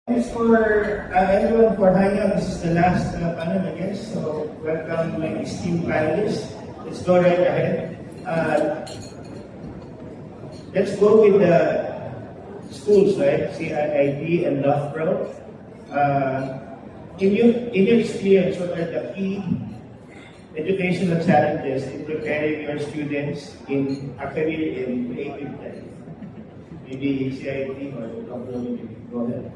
Thanks for everyone for hanging out. This is the last panel, I guess. So welcome my esteemed panelists. Let's go right ahead. Let's go with the schools, right? CIIT and Loughborough. In your experience, what are the key educational challenges in preparing your students in a career in creative life? Maybe CIIT or Loughborough, go ahead.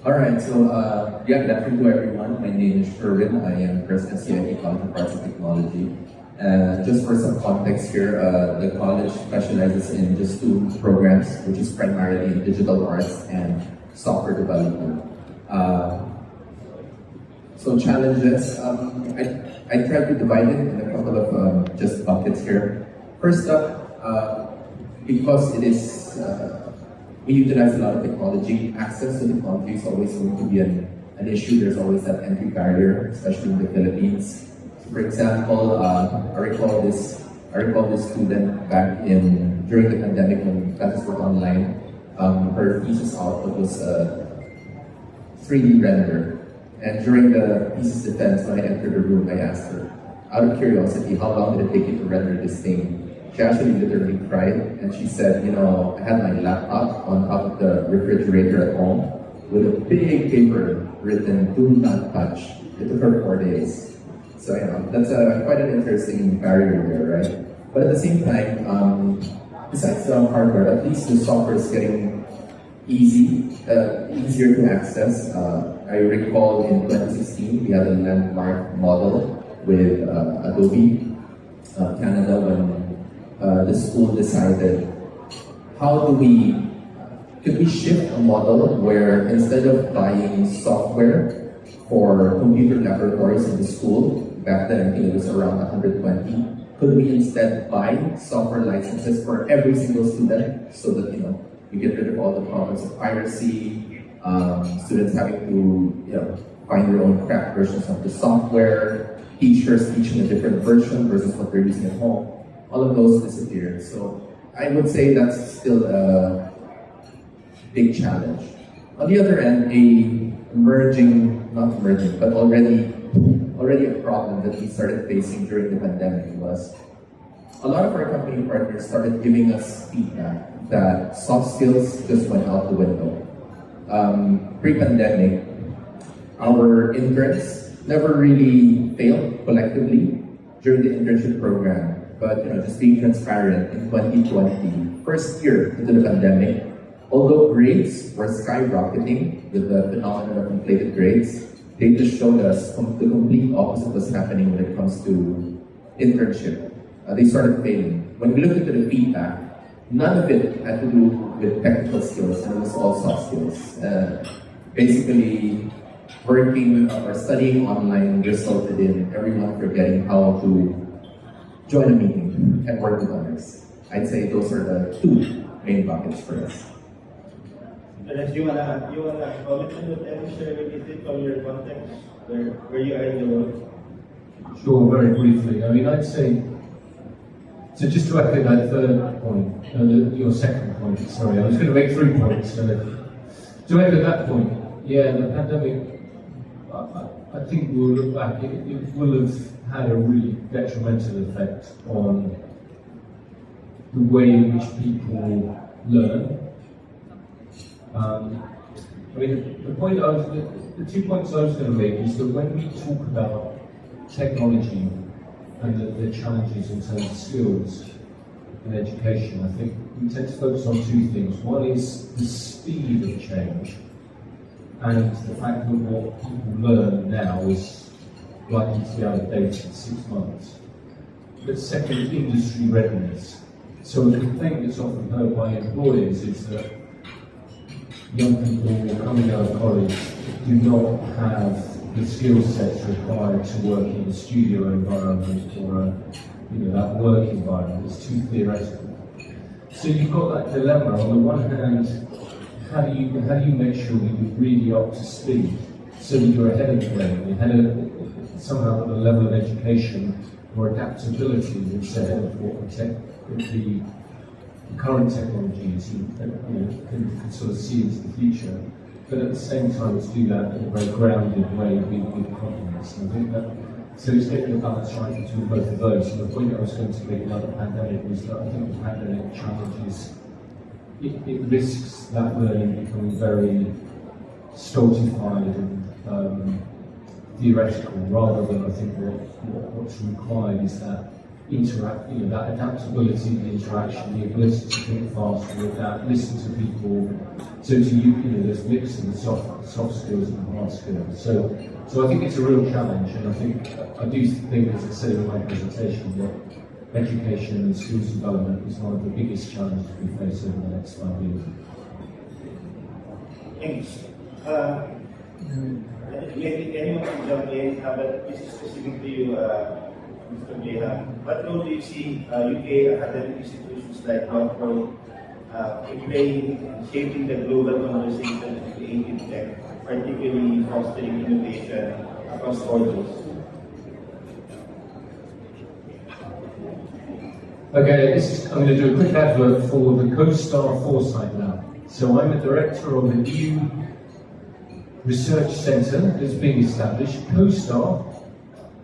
Alright, so good afternoon to everyone. My name is Sherwin. I am President of CIT College of Arts and Technology. Just for some context here, the college specializes in just two programs, which is primarily in digital arts and software development. So challenges, I tried to divide it in a couple of just buckets here. First up, because it is we utilize a lot of technology. Access to technology is always going to be an issue. There's always that entry barrier, especially in the Philippines. So for example, I recall this student back during the pandemic when classes were online. Her thesis output was a 3D render. And during the thesis defense, when I entered the room, I asked her, out of curiosity, how long did it take you to render this thing? She actually literally cried, and she said, I had my laptop on top of the refrigerator at home with a big paper written, "Do not touch." It took her 4 days. So, that's quite an interesting barrier there, right? But at the same time, besides the hardware, at least the software is getting easier to access. I recall in 2016, we had a landmark model with Adobe Canada when the school decided, could we shift a model where instead of buying software for computer laboratories in the school, back then I think it was around 120, could we instead buy software licenses for every single student so that, we get rid of all the problems of piracy, students having to, find their own cracked versions of the software, teachers teaching a different version versus what they're using at home. All of those disappeared. So I would say that's still a big challenge. On the other end, already a problem that we started facing during the pandemic was a lot of our company partners started giving us feedback that soft skills just went out the window. Pre-pandemic, our interns never really failed collectively during the internship program. But just being transparent, in 2020, first year into the pandemic, although grades were skyrocketing with the phenomenon of inflated grades, they just showed us the complete opposite was happening when it comes to internship. They started failing. When we looked into the feedback, none of it had to do with technical skills, and it was all soft skills. Basically, working or studying online resulted in everyone forgetting how to join a meeting and work with others. I'd say those are the two main buckets for us. Unless you wanna comment on whatever share with it from your context, where you are in the world? Sure, very briefly. I'd say, so just to echo that third point, your second point, sorry, I was going to make 3 points. To echo that point, the pandemic, I think we'll look back, it will have had a really detrimental effect on the way in which people learn. The 2 points I was going to make is that when we talk about technology and the challenges in terms of skills in education, I think we tend to focus on 2 things. One is the speed of change, and the fact that what people learn now is likely to be out of date in 6 months. But second, industry readiness. So the complaint that's often heard by employers is that young people coming out of college do not have the skill sets required to work in a studio environment or that work environment. It's too theoretical. So you've got that dilemma. On the one hand, how do you make sure that you're really up to speed so that you're ahead of the game, somehow at a level of education or adaptability that's ahead of what the current technologies and can sort of see into the future, but at the same time to do that in a very grounded way with confidence. And I think that, so it's getting the balance right between both of those. And the point I was going to make about the pandemic was that I think the pandemic challenges, it risks that learning becoming very stultified and theoretical, rather than I think what's required is that that adaptability, the interaction, the ability to think fast and adapt, listen to people. So there's a mix of the soft skills and the hard skills. So I think it's a real challenge, and I do think, as I said in my presentation, that education and skills development is one of the biggest challenges we face over the next 5 years. Thanks. Maybe anyone can jump in, but this is specific to you, Mr. Bleha. What role do you see UK academic institutions like Northbrook playing in shaping the global conversation of creative tech, particularly fostering innovation across borders? Okay, I'm going to do a quick advert for the CoStar Foresight Lab. So I'm a director of a new research centre that's being established. CoStar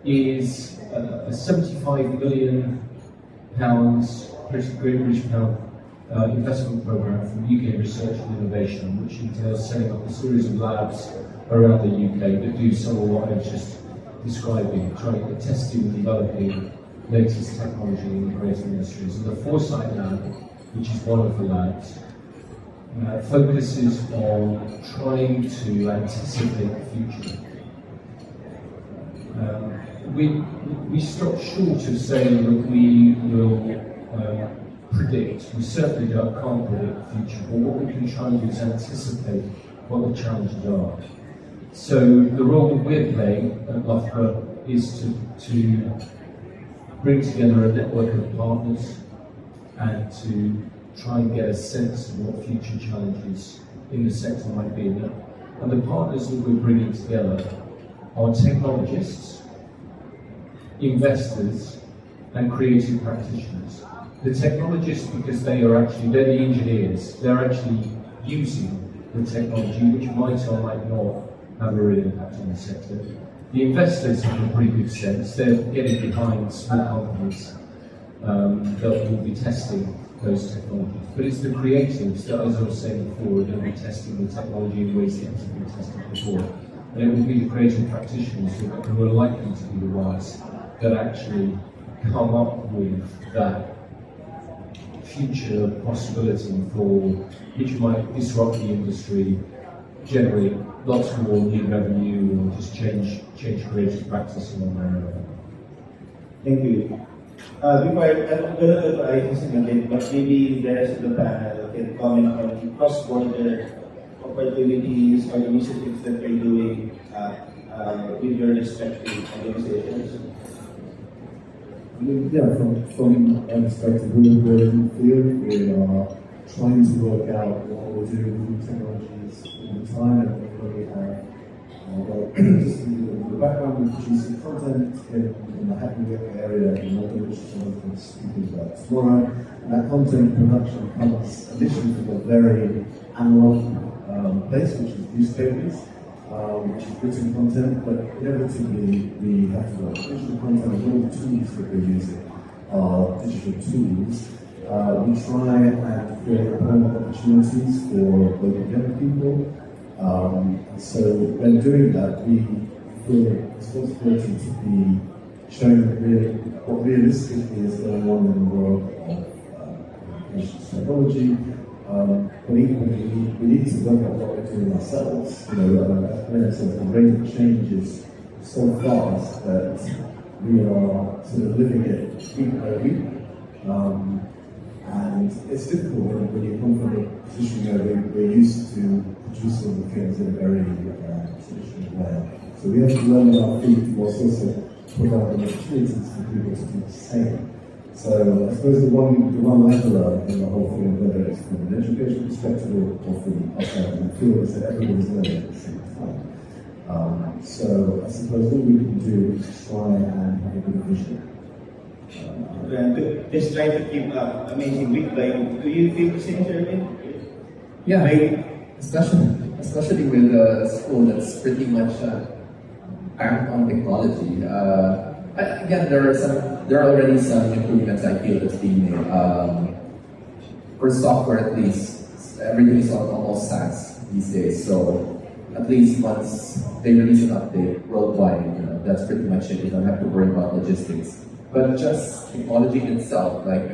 is a £75 million British pound investment programme from UK Research and Innovation, which entails setting up a series of labs around the UK that do some of what I was just describing, trying to testing and developing latest technology in the creative industries. And the Foresight Lab, which is one of the labs, focuses on trying to anticipate the future. We stop short of saying that we will predict. We certainly can't predict the future, but what we can try and do is anticipate what the challenges are. So the role that we're playing at Loughborough is to bring together a network of partners and to try and get a sense of what future challenges in the sector might be. And the partners that we're bringing together are technologists, investors, and creative practitioners. The technologists, because they're the engineers, they're actually using the technology, which might or might not have a real impact on the sector. The investors have a pretty good sense. They're getting behind small companies that will be testing those technologies. But it's the creatives that, as I was saying before, are going to be testing the technology in ways that haven't been tested before. And it will be the creative practitioners who are likely to be the ones that actually come up with that future possibility which might disrupt the industry, generate lots more new revenue, or just change creative practice in one area. Thank you. I'm going to go to items in a bit, but maybe the rest of the panel can comment on cross-border opportunities or initiatives that you're doing with your respective organizations. Yeah, from our perspective, we're in the field. We are trying to work out what we'll do with new technologies all the time, and we have just the background of producing content in the Hackney Wick area in London, which is one of the speakers about tomorrow. And that content production comes initially from a very analog place, which is newspapers, which is written content, but inevitably we have to work digital content, and all the tools that we're using are digital tools. We try and create employment opportunities for local young people. So when doing that, we feel a responsibility to be showing what realistically is going on in the world of information technology. But equally, we need to look at what we're doing ourselves. As Blair said, the rate of change is so fast that we are sort of living it week by week. And it's difficult when you come from a position where we're used to producing the things in a very traditional way. So we have to learn our feet whilst also provide opportunities for people to do the same. So I suppose the one leveler in the whole thing, whether it's from an education perspective or from outside of the field, is that everybody's learning at the same time. So I suppose what we can do is try and have a good vision Just trying to keep up amazing week by week. Do you feel the same, Sherwin? Yeah, By- especially with a school that's pretty much backed on technology. Again, there are already some improvements I feel that's being made. For software, at least, everything is almost SaaS these days. So at least once they release an update worldwide, that's pretty much it. You don't have to worry about logistics. But just technology itself, like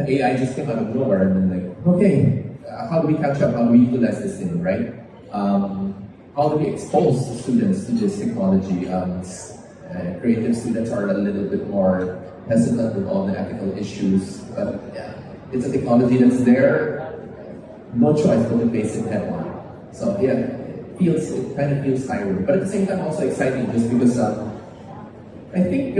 AI just came out of nowhere, and then like, okay, how do we catch up? How do we utilize this thing, right? How do we expose students to this technology? Creative students are a little bit more hesitant with all the ethical issues, but yeah, it's a technology that's there. No choice but to face it head on. So yeah, it kind of feels tiring, but at the same time also exciting, just because I think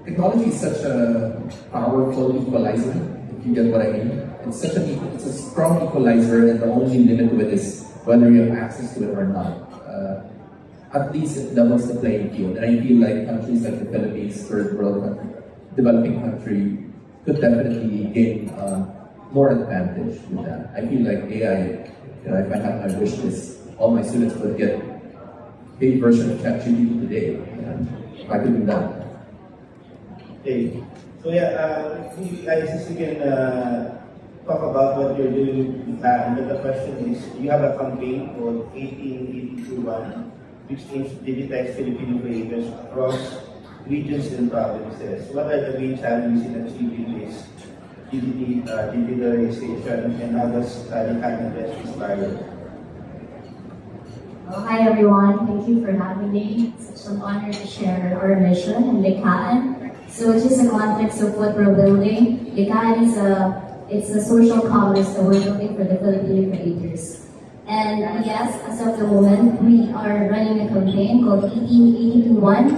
technology is such a powerful equalizer. If you get what I mean, it's a strong equalizer, and the only limit to it is whether you have access to it or not. At least it doubles the playing field, and I feel like countries like the Philippines, third world country, developing country, could definitely gain more advantage with that. I feel like AI, if I have my wish list, all my students would get paid version of ChatGPT today. If I could do that. Okay. So yeah, if you guys can talk about what you're doing. But the question is, you have a campaign called 18821, which aims to digitize Filipino creators across regions and provinces. What are the main challenges in achieving this digitalization, and how does Licahan best inspire? Hi everyone, thank you for having me. It's such an honor to share our mission in Licahan. So just in context of what we're building, Licahan it's a social commerce that we're building for the Filipino creators. And yes, as of the moment, we are running a campaign called 18821,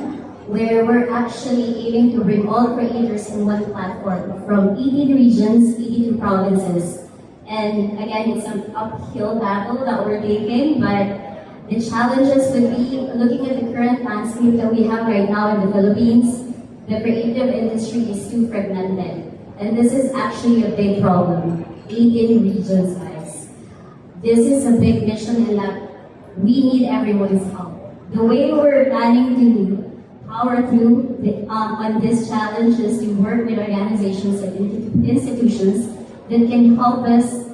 where we're actually aiming to bring all creators in one platform from 18 regions, 82 provinces. And again, it's an uphill battle that we're taking, but the challenges would be looking at the current landscape that we have right now in the Philippines. The creative industry is too fragmented. And this is actually a big problem. 18 regions, guys. This is a big mission in that we need everyone's help. The way we're planning to power through on this challenge is to work with organizations and institutions that can help us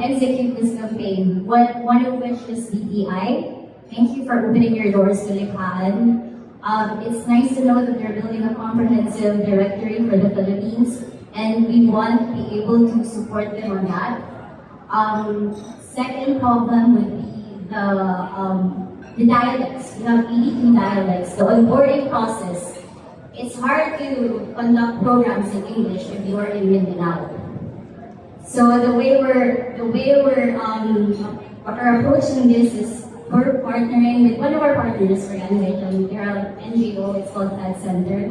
execute this campaign. One of which is BPI. Thank you for opening your doors to Licahan. It's nice to know that they're building a comprehensive directory for the Philippines, and we want to be able to support them on that. Second problem would be the dialects. We have 82 dialects. The onboarding process. It's hard to conduct programs in English if you are in Mindanao. So the way we're approaching this is we're partnering with one of our partners organization. They're an NGO. It's called Ed Center.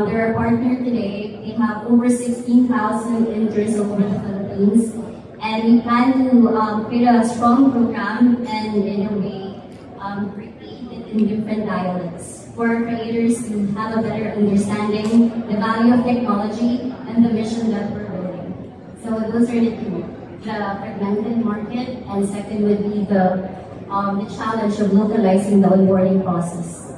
They're a partner today. They have over 16,000 interns all over the Philippines, and we plan to create a strong program and in a way create it in different dialects for our creators to have a better understanding the value of technology and the mission that we're building. So those are the two: the fragmented market, and second would be the challenge of localizing the onboarding process.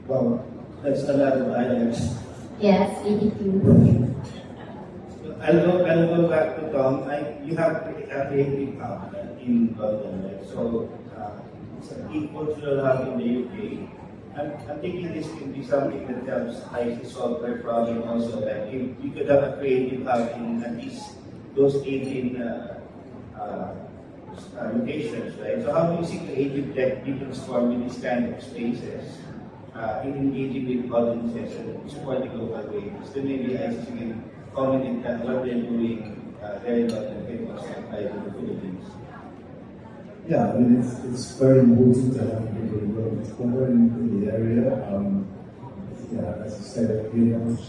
Wow, that's a lot of items. Yes, 82. I'll go back to Tom. You have a creative hub in London, right? So it's an e-cultural hub in the UK. I'm thinking this can be something that helps IC solve their problem also. That if you could have a creative hub in at least those 18 locations, right? So how do you see creative tech be transformed in these kind of spaces? In engaging with audiences and supporting local creators. So maybe I can comment on what they're doing there in London outside of the Philippines. Yeah, I mean, it's very important to have people who work together in the area. Yeah, as you said, Vietnam has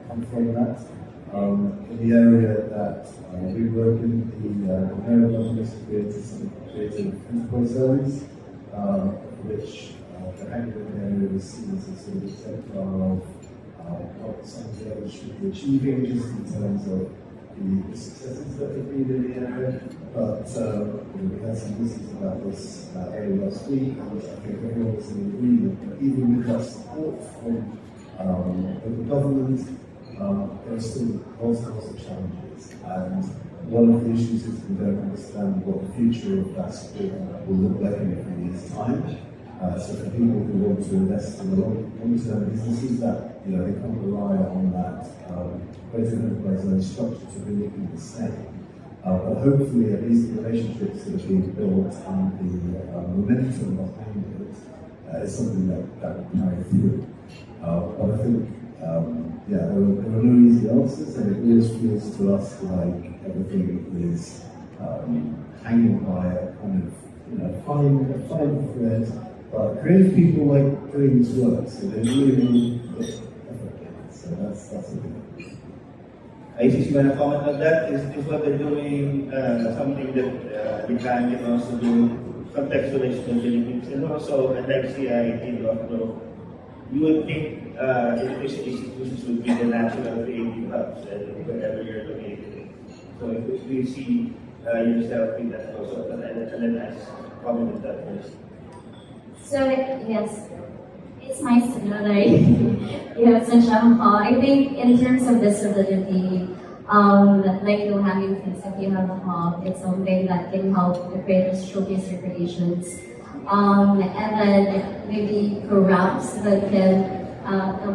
come from that. In the area that we work in, the Mayor of London has created some creative enterprise zones, which the Anglican area was seen as a sort of exemplar of what some of the others should be achieving, just in terms of the successes that have been in the area. But we had some visits about this area last week, and I think everyone was in agreement that even with that support from the government, there are still all sorts of challenges. And one of the issues is we don't understand what the future of that support will look like in a few years' time. So for people who want to invest in the long-term businesses, that they can't rely on that creative enterprise structure to really be the same. But hopefully, at least the relationships that are being built and the momentum behind it is something that will carry through. But I think, there are no easy answers, and it always feels to us like everything is hanging by a kind of fine thread. But creative people like doing this work, so they really put effort in it. So that's a good thing. ICC, you want to comment on that? Is what they're doing something that we can also do, contextualize the Philippines, and also at CIIT, you would think education institutions would be the natural creative hubs wherever you're located. So if you see yourself in that also, and then ask comment on that first. So yes, it's nice to know that you have such I think in terms of visibility, like having things, if you have a hub, it's something that can help the creators showcase their creations. And then maybe programs that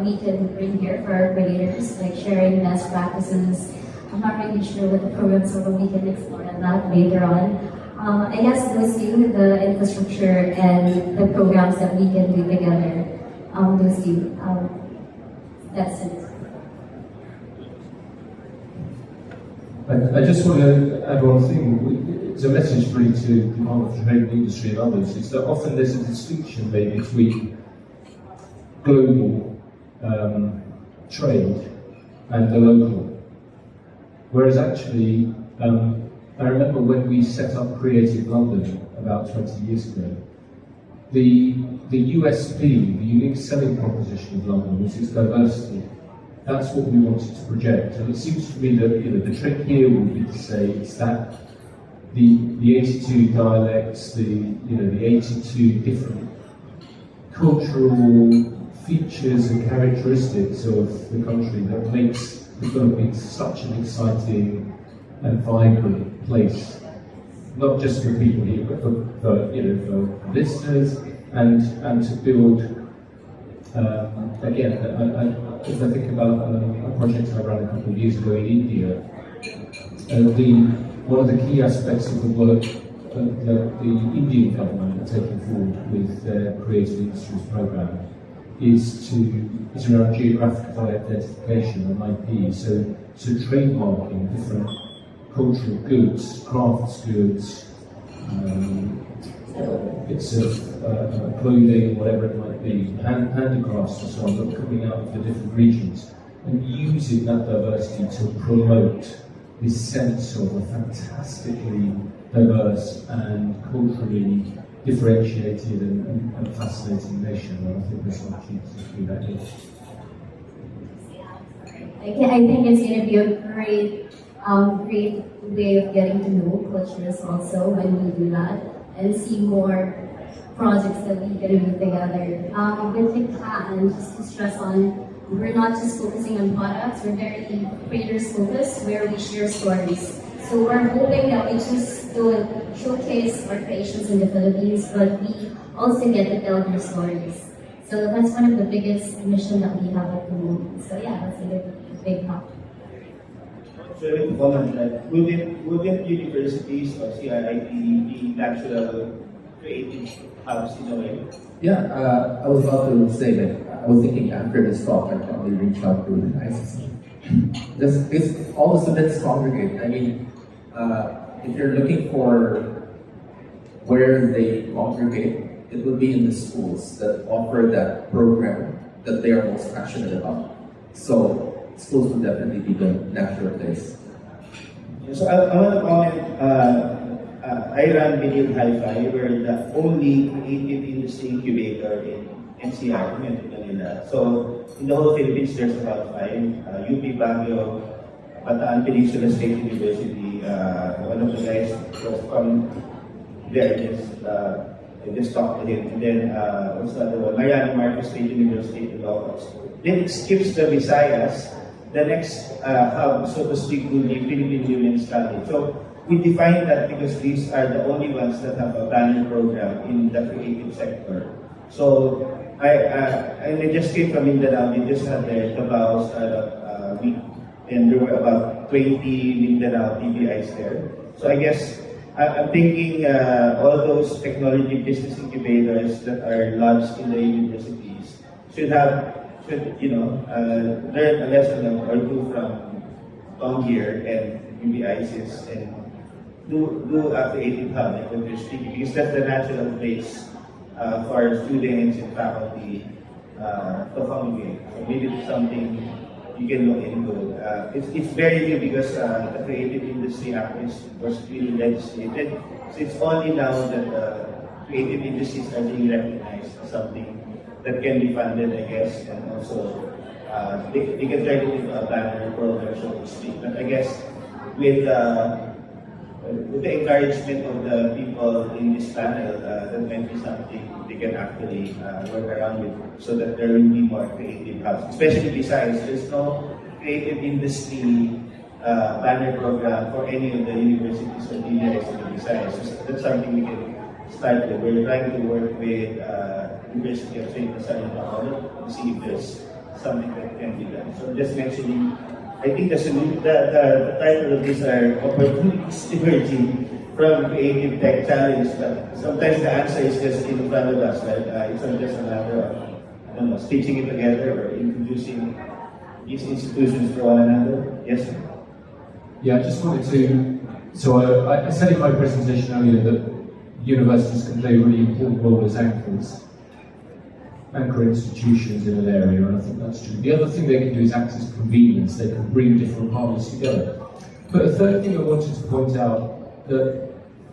we can bring here for our creators, like sharing best practices. I'm not really sure what the programs are, but we can explore that later on. I guess those two, the infrastructure and the programs that we can do together, those two, that's it. I just want to add one thing. It's a message really to the Department of Trade and Industry and others. Is that often there's a distinction made between global trade and the local. Whereas actually, I remember when we set up Creative London about 20 years ago, the USP, the unique selling proposition of London was its diversity. That's what we wanted to project. And it seems to me that the trick here would be to say it's that the 82 dialects, the 82 different cultural features and characteristics of the country that makes the Philippines such an exciting and vibrant place, not just for people here, but for visitors, and to build. Again, if I think about a project I ran a couple of years ago in India, one of the key aspects of the work that the Indian government are taking forward with their Creative Industries program is around geographical identification and IP. So trademarking different cultural goods, crafts goods, bits of clothing, whatever it might be, handicrafts and so on, that are coming out of the different regions, and using that diversity to promote this sense of a fantastically diverse and culturally differentiated and fascinating nation. And I think there's an opportunity to do that here. I think it's going to be a great way of getting to know cultures also when we do that and see more projects that we can do together. With LICA, and just to stress on, we're not just focusing on products, we're very creators focused where we share stories. So we're hoping that we just don't showcase our creations in the Philippines, but we also get to tell their stories. So that's one of the biggest mission that we have at the moment. So yeah, that's a big help. So to comment that within universities or CIIT be natural creative hubs in a way? Yeah, I was about to say that I was thinking after this talk, I'd probably reach out to the ICC. Because all the students congregate. I mean, if you're looking for where they congregate, it would be in the schools that offer that program that they are most passionate about. So schools would definitely be the natural place. So I want to comment I run Vinyl Hi-Fi. We're the only creative industry incubator in NCR, Metro Manila. So in the whole Philippines, there's about 5. UP Baguio, Bataan Peninsula State University. One of the guys was from there. I just talked to him. And then what's the other one? Mariano Marcos State University in Ilocos. Then it skips the Visayas. The next hub, so to speak, will be Philippine Women's College. So we define that because these are the only ones that have a banner program in the creative sector. So I just came from Mindanao. They just had their Tabao startup week, and there were about 20 Mindanao TBIs there. So I guess I'm thinking all those technology business incubators that are launched in the universities should learn a lesson or two from Tom here and UBICs and do a creative hub like what you're speaking, because that's the natural place for students and faculty to congregate. So maybe it's something you can look into. It's very new because the Creative Industry Act was really legislated. So it's only now that creative industries are being recognized as something that can be funded, I guess, and also they can turn it into a banner program, so to speak. But I guess with the encouragement of the people in this panel, that might be something they can actually work around with, so that there will be more creative hubs. Especially besides, there's no creative industry banner program for any of the universities or DIs in the Visayas. So that's something we can start with. We're trying to work with University of St. Lazaro to see if there's something that can be done. So just mentioning, I think the title of these are opportunities emerging from creative tech challenge, but sometimes the answer is just in front of us, right? It's not just a matter of stitching it together or introducing these institutions for one another. Yes, sir? Yeah, I just wanted to, so I said in my presentation earlier that universities can play a really important role as anchor institutions in an area, and I think that's true. The other thing they can do is act as convenience. They can bring different partners together. But a third thing I wanted to point out, that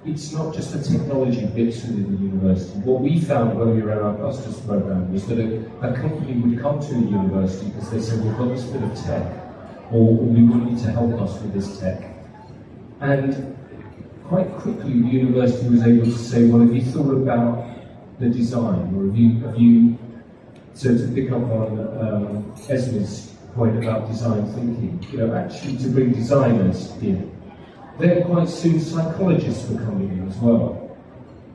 it's not just the technology bits within the university. What we found when we ran our Clusters program was that a company would come to the university because they said, we've got this bit of tech, or we want you to help us with this tech. And quite quickly the university was able to say, well, have you thought about the design, or have you so to pick up on Esme's point about design thinking, actually to bring designers in. Then quite soon psychologists were coming in as well,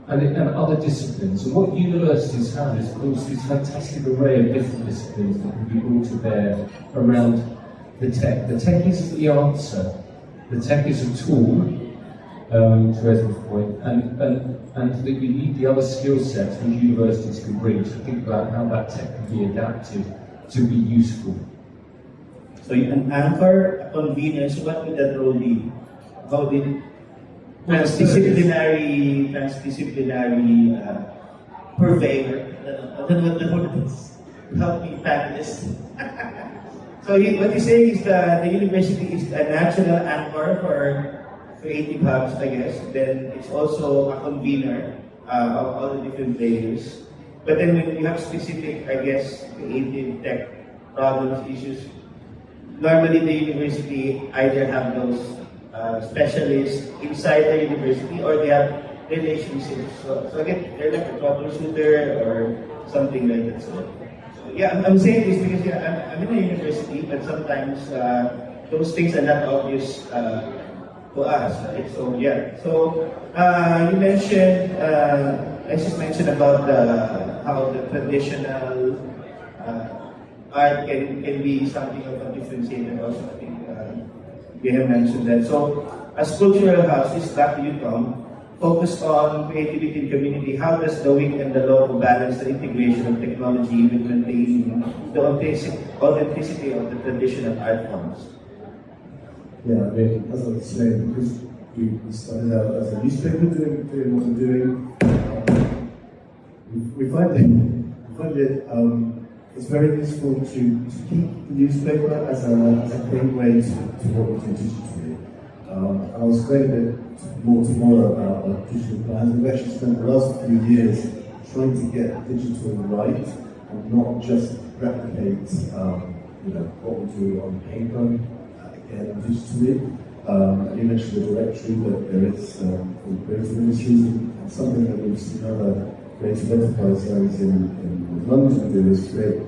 and other disciplines. And what universities have is, of course, this fantastic array of different disciplines that can be brought to bear around the tech. The tech isn't the answer. The tech is a tool, to Esme's point, and that we need the other skill sets which universities can bring to think about how that tech can be adapted to be useful. So an anchor, a convener, so what would that role be? How did transdisciplinary purveyor, I don't know what the word is, help me pack this. So what you say is that the university is a natural anchor for creative hubs, I guess. Then it's also a convener of all the different players. But then when you have specific, I guess, creative tech problems, issues, normally the university either have those specialists inside the university or they have relationships. So again, they're like a troubleshooter or something like that. So yeah, I'm saying this because I'm in a university, but sometimes those things are not obvious to us, right? So yeah. So you mentioned, I just mentioned about how the traditional art can be something of a differentiator. Also, I think we have mentioned that. So as cultural houses, back to you, Tom, focused on creativity and community, how does the WIC and the LOCO balance the integration of technology with maintaining the authenticity of the traditional art forms? Yeah, I mean, as I was saying, because we started out as a newspaper doing what we're doing, we find it it's very useful to keep the newspaper as a gateway to what we do digitally. I was going a bit more tomorrow about digital plans. We've actually spent the last few years trying to get digital right and not just replicate what we do on paper again digitally. You mentioned the directory that there is for creative industries, and something that we've seen other creative enterprise zones in London do is create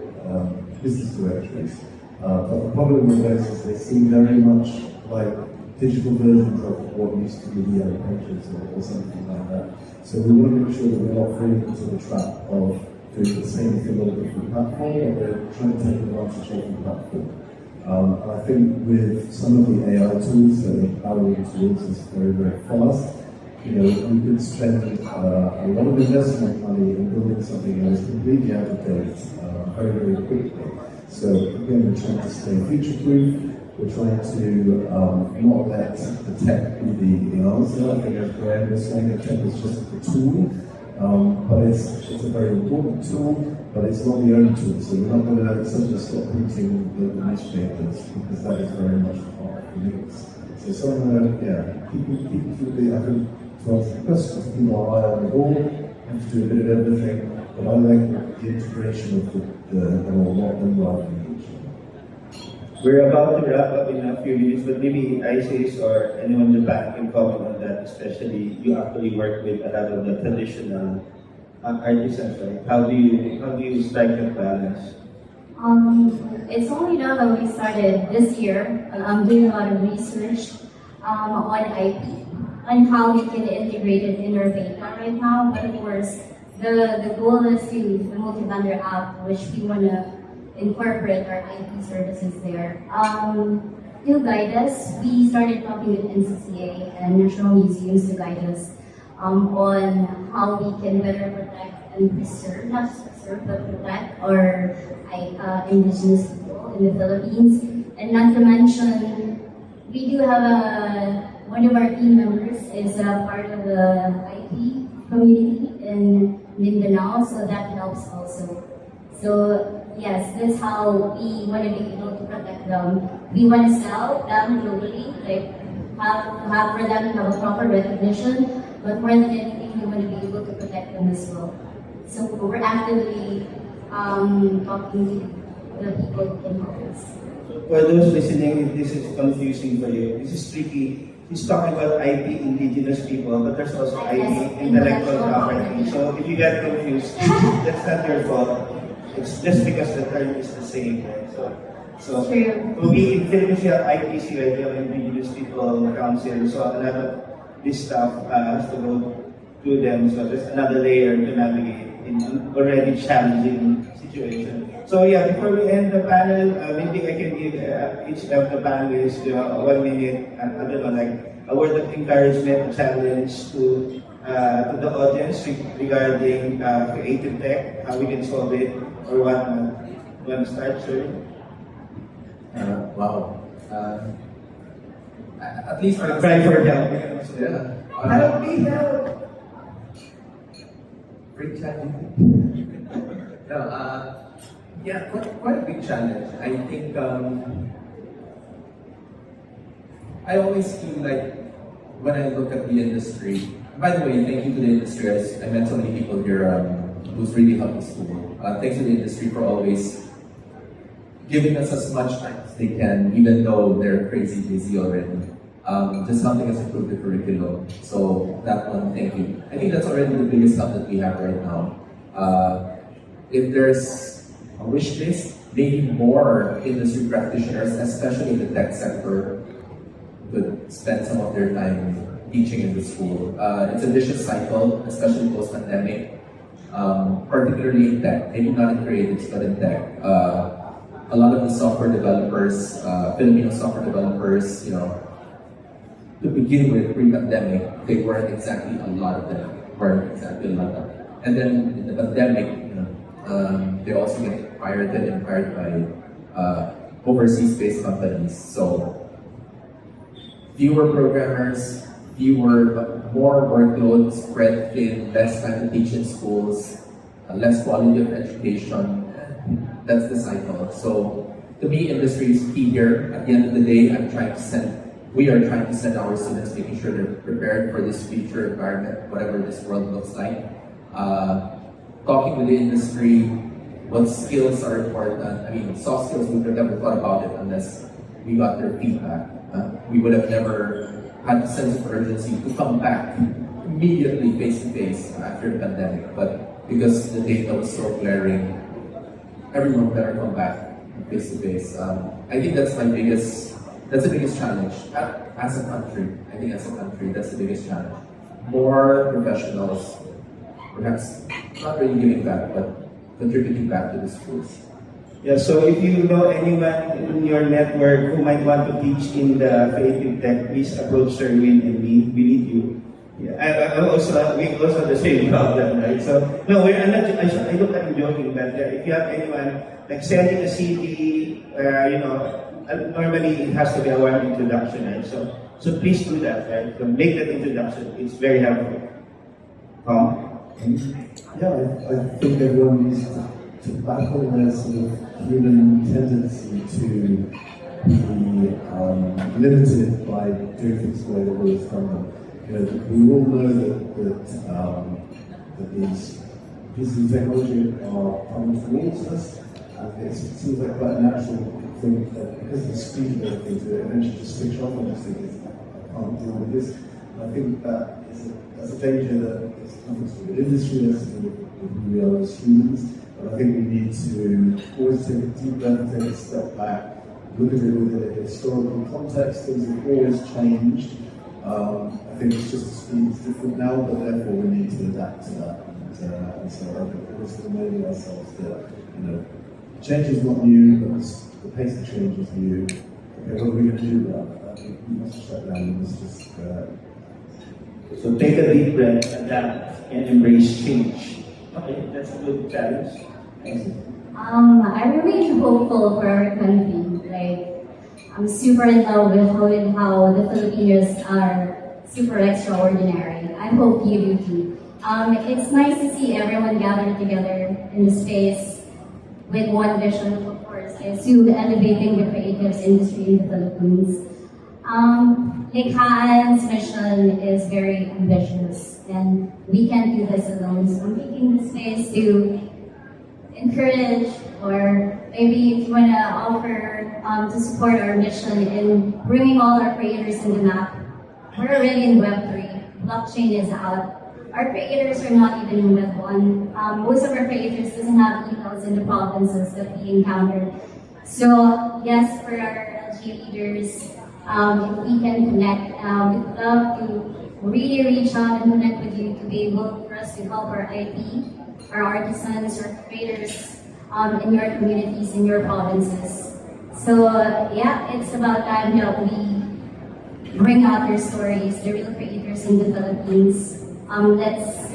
business directories. But the problem with those is they seem very much like digital versions of what used to be the yellow pages or something like that. So we want to make sure that we're not falling into the trap of doing the same thing on a different platform, or we're trying to take advantage of the platform. And I think with some of the AI tools that are powering towards us very, very fast, we could spend a lot of investment money in building something that is completely out of date very, very quickly. So again, we're trying to stay future-proof. We're trying to not let the tech be the answer. I think as Graham was saying, the tech is just a tool, but it's a very important tool, but it's not the only tool. So we're not going to suddenly stop printing the newspapers, because that is very much part of the news. So somewhere, people should be, I think, to answer the question, people are eye on the ball, have to do a bit of everything, but I like the integration of the not them rather than each other. We're about to wrap up in a few minutes, but maybe ISIS or anyone in the back can comment on that, especially you actually work with a lot of the traditional artisans, right? How do you strike that balance? It's only now that we started this year. I'm doing a lot of research on IP, on how we can integrate it in our data right now. But of course, the goal is to the multi-vendor app, which we want to incorporate our IP services there. To guide us, we started talking with NCCA and National Museums to guide us on how we can better protect and preserve, not just preserve, but protect our indigenous people in the Philippines. And not to mention, we do have one of our team members is a part of the IP community in Mindanao, so that helps also. So yes, that's how we want to be able to protect them. We want to sell them globally, like have for them to have a proper recognition, but more than anything, we want to be able to protect them as well. So we're actively talking to the people who can help us. For those listening, if this is confusing for you, this is tricky. He's talking about IP indigenous people, but there's also IP intellectual property. So if you get confused, that's not your fault. It's just because the term is the same. Right? So we in Philippines we have IPC, right? We have Indigenous People Council. So a lot of this stuff has to go through them. So there's another layer to navigate in an already challenging situation. So yeah, before we end the panel, maybe I can give each of the panelists 1 minute, I don't know, like a word of encouragement, a challenge to the audience regarding creative tech, how we can solve it, or what want to start, sir? Wow. At least for Try for help. Yeah. Help me help! Great challenge. No, yeah, quite a big challenge. I think I always feel like when I look at the industry. By the way, thank you to the industry. I met so many people here who's really helped the school. Thanks to the industry for always giving us as much time as they can, even though they're crazy busy already. Just helping us improve the curriculum. So that one, thank you. I think that's already the biggest help that we have right now. If there's a wish list, maybe more industry practitioners, especially in the tech sector, could spend some of their time teaching in the school. It's a vicious cycle, especially post-pandemic, particularly in tech, maybe not in creatives, but in tech. A lot of the software developers, Filipino software developers, to begin with, pre-pandemic, they weren't exactly a lot of them, And then in the pandemic, they also get hired by overseas-based companies. So fewer programmers, more workload spread thin, less time to teach in schools, less quality of education. That's the cycle. So to me, industry is key here. At the end of the day, I'm trying to send we are trying to send our students, making sure they're prepared for this future environment, whatever this world looks like. Talking with the industry, what skills are important. I mean, soft skills, we would have never thought about it unless we got their feedback. We would have never had the sense of urgency to come back immediately face to face after the pandemic. But because the data was so glaring, everyone better come back face to face. I think that's the biggest challenge as a country. I think as a country, that's the biggest challenge. More professionals, perhaps not really giving back, but contributing back to the schools. Yeah, so if you know anyone in your network who might want to teach in the creative tech, please approach Sherwin and me. We need you. Yeah, we also have the same problem, right? So no, I'm not. I don't. I'm joking, but if you have anyone like sending a CV, normally it has to be a one introduction, right? So please do that, right? So make that introduction. It's very helpful. Yeah, I think everyone needs to battle their sort of human tendency to be limited by doing things the way they've always done them. You know, we all know that these pieces of technology are coming towards us, and it seems like quite a natural thing that because of the speed of everything, to eventually just switch off and just think, I can't deal with this. And I think that's a danger that it's nothing to do with industry, that's to do with who we are as humans. But I think we need to always take a deep breath, take a step back, look at it with a historical context. Things have always changed. I think it's just the speed is different now, but therefore we need to adapt to that. And so I think we're just reminding ourselves that, change is not new, but the pace of change is new. Okay, what are we going to do about that? We must shut down, we must just... So take a deep breath, adapt, and embrace change. Okay, that's a good challenge. Thanks. I remain hopeful for our country. Like, I'm super in love with how the Filipinos are super extraordinary. I hope you do too. It's nice to see everyone gathered together in the space with one vision, of course, I assume elevating the creative industry in the Philippines. Likhaan's mission is very ambitious, and we can't do this alone. So I'm taking this space to encourage, or maybe if you want to offer to support our mission in bringing all our creators in the map. We're already in Web3. Blockchain is out. Our creators are not even in Web1. Most of our creators doesn't have emails in the provinces that we encounter. So yes, for our LG leaders, if we can connect, we'd love to really reach out and connect with you to be able for us to help our IP, our artisans, our creators in your communities, in your provinces. So yeah, it's about time that we bring out their stories, the real creators in the Philippines. Let's